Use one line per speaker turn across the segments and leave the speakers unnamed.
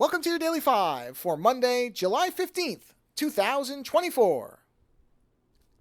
Welcome to your Daily 5 for Monday, July 15th, 2024.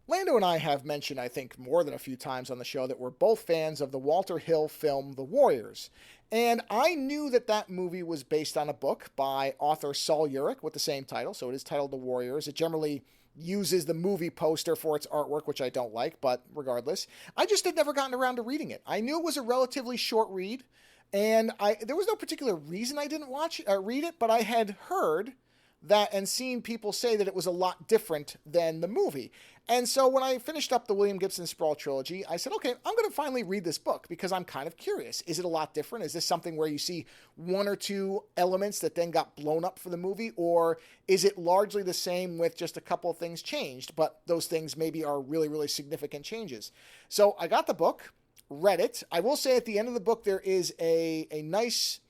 Lando and I have mentioned, I think, more than a few times on the show that we're both fans of the Walter Hill film The Warriors. And I knew that that movie was based on a book by author Saul Urich with the same title, so it is titled The Warriors. It generally uses the movie poster for its artwork, which I don't like, but regardless, I just had never gotten around to reading it. I knew it was a relatively short read, and there was no particular reason I didn't read it, but I had heard that and seen people say that it was a lot different than the movie. And so when I finished up the William Gibson Sprawl trilogy, I said, okay, I'm going to finally read this book because I'm kind of curious. Is it a lot different? Is this something where you see one or two elements that then got blown up for the movie? Or is it largely the same with just a couple of things changed, but those things maybe are really, really significant changes? So I got the book, read it. I will say at the end of the book, there is a nice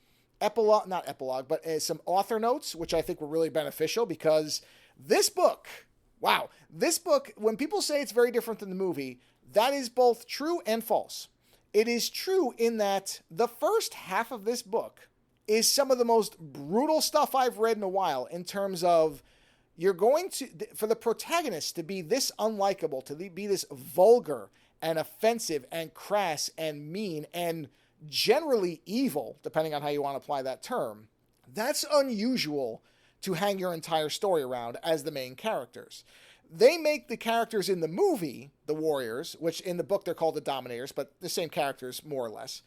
epilogue, not epilogue, but some author notes, which I think were really beneficial because this book, wow, this book, when people say it's very different than the movie, that is both true and false. It is true in that the first half of this book is some of the most brutal stuff I've read in a while in terms of you're going to, for the protagonist to be this unlikable, to be this vulgar and offensive and crass and mean and generally evil, depending on how you want to apply that term, that's unusual to hang your entire story around as the main characters. They make the characters in the movie, the Warriors, which in the book they're called the Dominators, but the same characters more or less.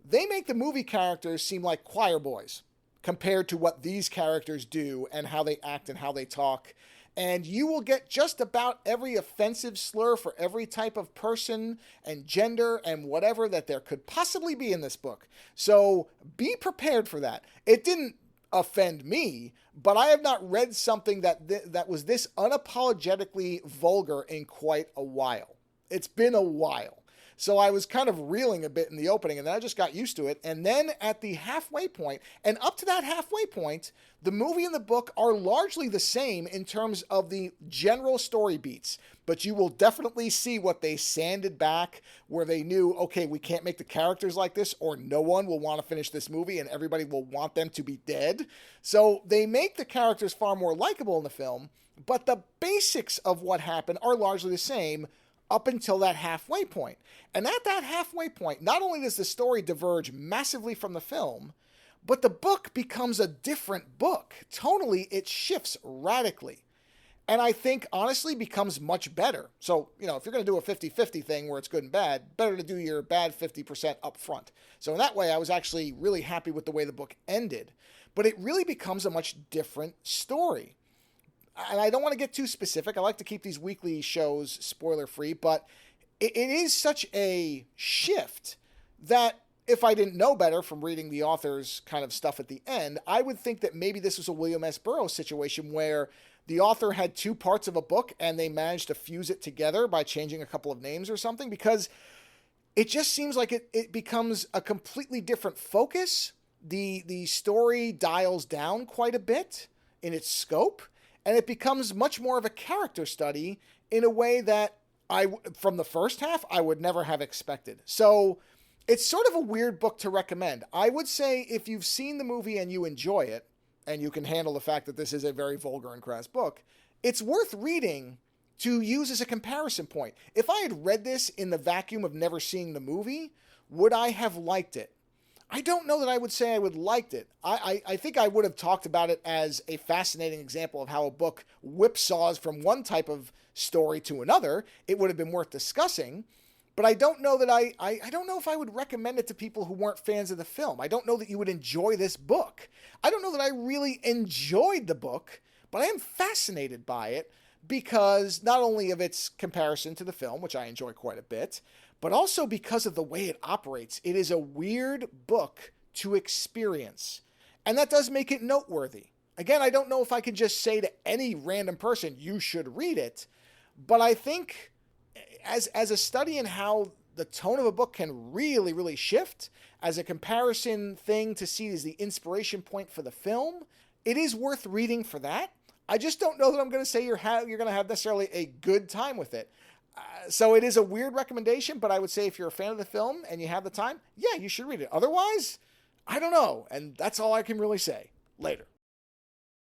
They make the movie characters seem like choir boys compared to what these characters do and how they act and how they talk. And you will get just about every offensive slur for every type of person and gender and whatever that there could possibly be in this book. So be prepared for that. It didn't offend me, but I have not read something that was this unapologetically vulgar in quite a while. It's been a while. So I was kind of reeling a bit in the opening, and then I just got used to it. And then at the halfway point, and up to that halfway point, the movie and the book are largely the same in terms of the general story beats. But you will definitely see what they sanded back, where they knew, okay, we can't make the characters like this, or no one will want to finish this movie, and everybody will want them to be dead. So they make the characters far more likable in the film, but the basics of what happened are largely the same up until that halfway point. And at that halfway point, not only does the story diverge massively from the film, but the book becomes a different book. Tonally, it shifts radically. And I think, honestly, becomes much better. So, if you're going to do a 50-50 thing where it's good and bad, better to do your bad 50% up front. So in that way, I was actually really happy with the way the book ended. But it really becomes a much different story. And I don't want to get too specific. I like to keep these weekly shows spoiler-free, but it is such a shift that if I didn't know better from reading the author's kind of stuff at the end, I would think that maybe this was a William S. Burroughs situation where the author had two parts of a book and they managed to fuse it together by changing a couple of names or something, because it just seems like it becomes a completely different focus. The story dials down quite a bit in its scope, and it becomes much more of a character study in a way that from the first half, I would never have expected. So it's sort of a weird book to recommend. I would say if you've seen the movie and you enjoy it, and you can handle the fact that this is a very vulgar and crass book, it's worth reading to use as a comparison point. If I had read this in the vacuum of never seeing the movie, would I have liked it? I don't know that I would say I would liked it. I think I would have talked about it as a fascinating example of how a book whipsaws from one type of story to another. It would have been worth discussing, but I don't know that I don't know if I would recommend it to people who weren't fans of the film. I don't know that you would enjoy this book. I don't know that I really enjoyed the book, but I am fascinated by it because not only of its comparison to the film, which I enjoy quite a bit, but also because of the way it operates. It is a weird book to experience, and that does make it noteworthy. Again, I don't know if I can just say to any random person, you should read it, but I think as a study in how the tone of a book can really, really shift, as a comparison thing to see as the inspiration point for the film, it is worth reading for that. I just don't know that I'm going to say you're going to have necessarily a good time with it. So it is a weird recommendation, but I would say if you're a fan of the film and you have the time, yeah, you should read it. Otherwise, I don't know. And that's all I can really say. Later.